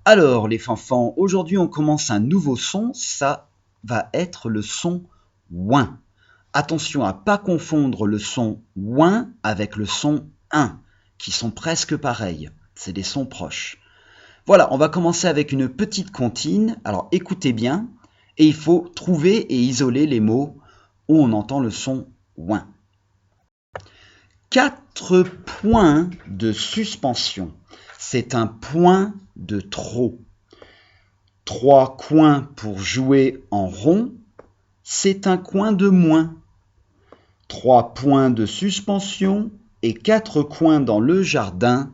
Alors les fanfans, aujourd'hui on commence un nouveau son, ça va être le son ouin. Attention à ne pas confondre le son ouin avec le son un, qui sont presque pareils, c'est des sons proches. Voilà, on va commencer avec une petite comptine, alors écoutez bien, et il faut trouver et isoler les mots où on entend le son ouin. 4 points de suspension. C'est un point de trop. 3 coins pour jouer en rond, c'est un coin de moins. 3 points de suspension et 4 coins dans le jardin,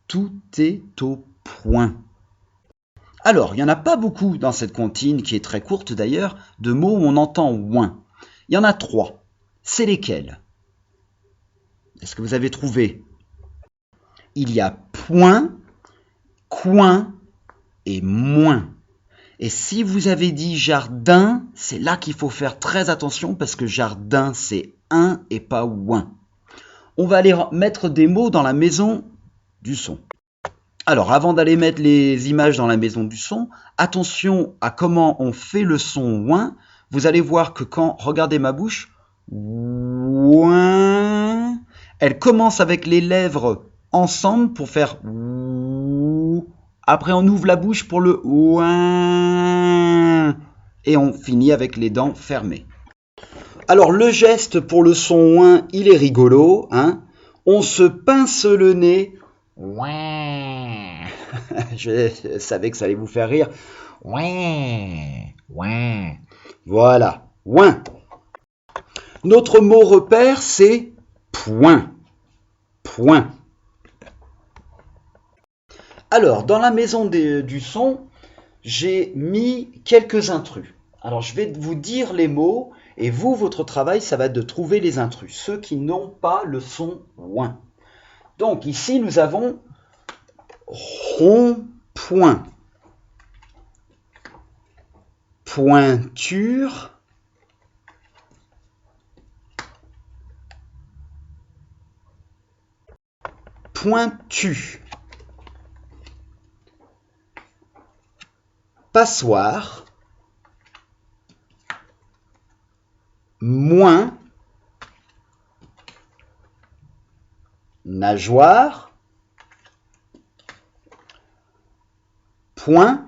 tout est au point. Alors, il n'y en a pas beaucoup dans cette comptine, qui est très courte d'ailleurs, de mots où on entend ouin. Il y en a 3. C'est lesquels? Est-ce que vous avez trouvé? Il y a point, coin et moins. Et si vous avez dit jardin, c'est là qu'il faut faire très attention parce que jardin, c'est un et pas ouin. On va aller mettre des mots dans la maison du son. Alors, avant d'aller mettre les images dans la maison du son, attention à comment on fait le son ouin. Vous allez voir que quand, regardez ma bouche, ouin, elle commence avec les lèvres ensemble pour faire ouh. Après, on ouvre la bouche pour le ouin. Et on finit avec les dents fermées. Alors, le geste pour le son ouin, il est rigolo. Hein, on se pince le nez. Ouin. Je savais que ça allait vous faire rire. Ouin. Ouin. Voilà. Ouin. Notre mot repère, c'est point. Point. Alors, dans la maison du son, j'ai mis quelques intrus. Alors, je vais vous dire les mots, et vous, votre travail, ça va être de trouver les intrus, ceux qui n'ont pas le son ouin. Donc, ici, nous avons rond-point, pointure, pointu, passoire, moins, nageoire, point,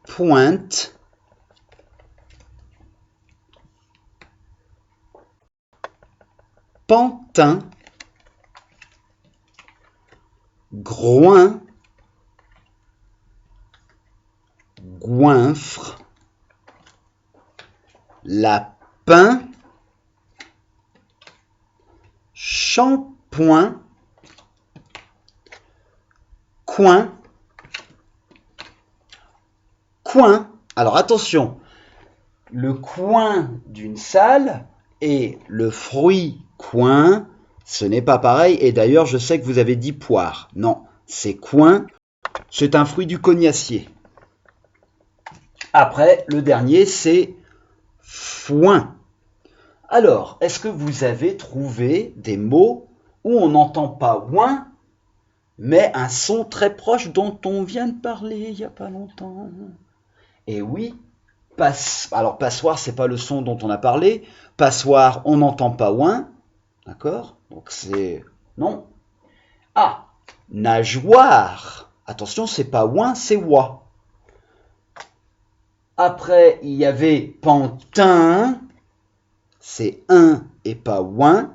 pointe, pantin, groin, goinfre, lapin, shampoing, coin, coin. Alors attention, le coin d'une salle et le fruit coin, ce n'est pas pareil. Et d'ailleurs, je sais que vous avez dit poire. Non, c'est coin. C'est un fruit du cognacier. Après, le dernier, c'est foin. Alors, est-ce que vous avez trouvé des mots où on n'entend pas ouin, mais un son très proche dont on vient de parler il n'y a pas longtemps? Et oui, alors passoire, c'est pas le son dont on a parlé. Passoire, on n'entend pas ouin. D'accord? Donc c'est... Non. Ah, nageoire. Attention, c'est pas ouin, c'est oie. Après, il y avait pantin. C'est un et pas ouin.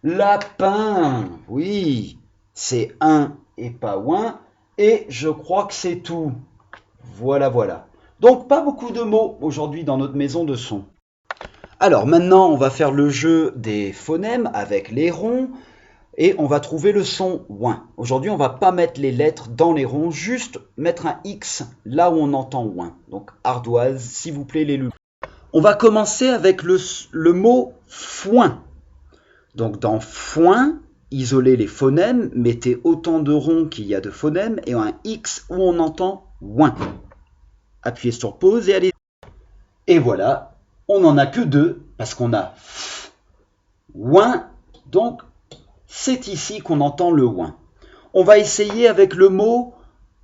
Lapin. Oui, c'est un et pas ouin. Et je crois que c'est tout. Voilà, voilà. Donc, pas beaucoup de mots aujourd'hui dans notre maison de son. Alors, maintenant, on va faire le jeu des phonèmes avec les ronds et on va trouver le son ouin. Aujourd'hui, on ne va pas mettre les lettres dans les ronds, juste mettre un X là où on entend ouin. Donc, ardoise, s'il vous plaît, les loups. On va commencer avec le mot foin. Donc, dans foin, isolez les phonèmes, mettez autant de ronds qu'il y a de phonèmes et un X où on entend ouin. Appuyez sur pause et allez. Et voilà, on n'en a que 2 parce qu'on a ouin. Donc, c'est ici qu'on entend le ouin. On va essayer avec le mot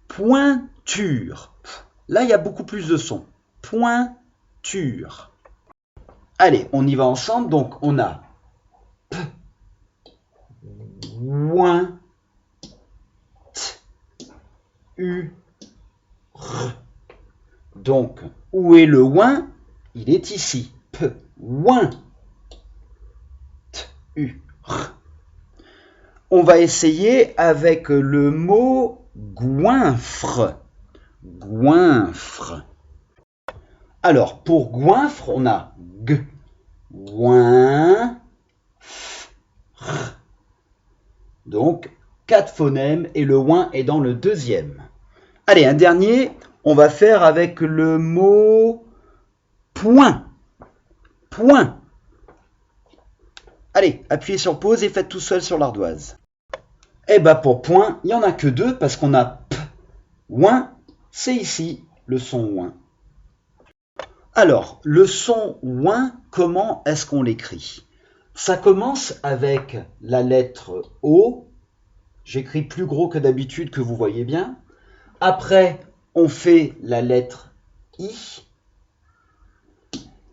pointure. Là, il y a beaucoup plus de son. Pointure. Allez, on y va ensemble. Donc, on a P, ouin, T, U, R. Donc, où est le ouin? Il est ici. P, ouin, T, U, R. On va essayer avec le mot goinfre. Goinfre. Alors, pour goinfre, on a G, ouin, F, R. Donc, 4 phonèmes et le ouin est dans le deuxième. Allez, un dernier, on va faire avec le mot point. Point. Allez, appuyez sur pause et faites tout seul sur l'ardoise. Eh bien, pour point, il n'y en a que 2 parce qu'on a P, ouin, c'est ici le son ouin. Alors, le son ouin, comment est-ce qu'on l'écrit? Ça commence avec la lettre O. J'écris plus gros que d'habitude, que vous voyez bien. Après, on fait la lettre I.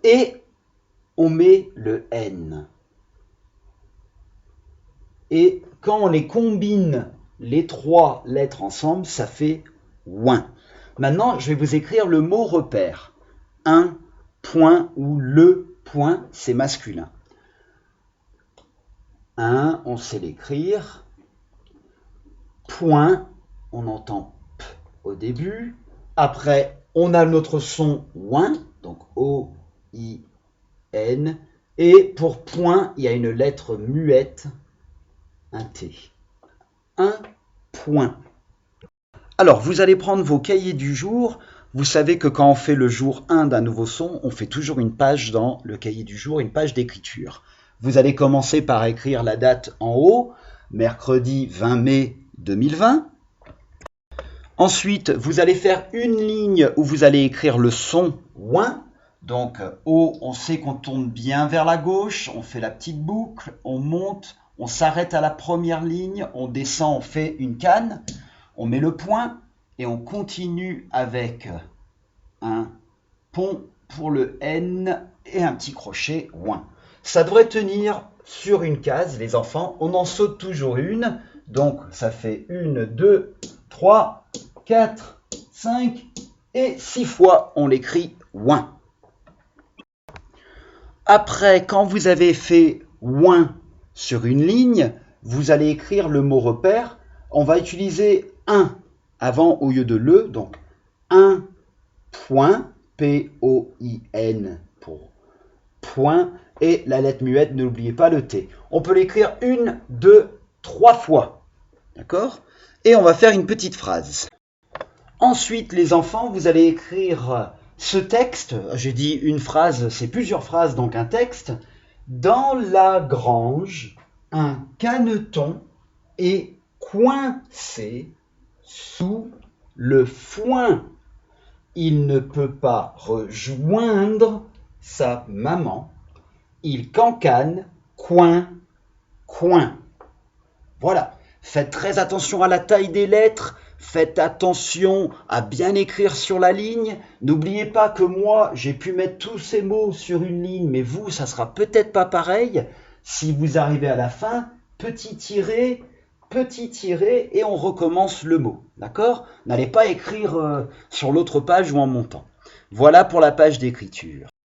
Et on met le N. Et quand on les combine, les 3 lettres ensemble, ça fait ouin. Maintenant, je vais vous écrire le mot repère. Un point ou le point, c'est masculin. Un, on sait l'écrire. Point, on entend P au début. Après, on a notre son ouin, donc O-I-N. Et pour point, il y a une lettre muette, un T. Un point. Alors, vous allez prendre vos cahiers du jour. Vous savez que quand on fait le jour 1 d'un nouveau son, on fait toujours une page dans le cahier du jour, une page d'écriture. Vous allez commencer par écrire la date en haut, mercredi 20 mai 2020. Ensuite, vous allez faire une ligne où vous allez écrire le son ouin. Donc, O, on sait qu'on tourne bien vers la gauche, on fait la petite boucle, on monte, on s'arrête à la première ligne, on descend, on fait une canne, on met le point et on continue avec un pont pour le N et un petit crochet ouin. Ça devrait tenir sur une case, les enfants. On en saute toujours une. Donc, ça fait 1, 2, 3, 4, 5 et 6 fois, on l'écrit ouin. Après, quand vous avez fait ouin sur une ligne, vous allez écrire le mot repère. On va utiliser un avant au lieu de le. Donc, un point, P-O-I-N pour point. Et la lettre muette, n'oubliez pas le T. On peut l'écrire 1, 2, 3 fois. D'accord? Et on va faire une petite phrase. Ensuite, les enfants, vous allez écrire ce texte. J'ai dit une phrase, c'est plusieurs phrases, donc un texte. Dans la grange, un caneton est coincé sous le foin. Il ne peut pas rejoindre sa maman. Il cancane, coin, coin. Voilà. Faites très attention à la taille des lettres. Faites attention à bien écrire sur la ligne. N'oubliez pas que moi, j'ai pu mettre tous ces mots sur une ligne, mais vous, ça sera peut-être pas pareil. Si vous arrivez à la fin, petit tiré, et on recommence le mot. D'accord? N'allez pas écrire sur l'autre page ou en montant. Voilà pour la page d'écriture.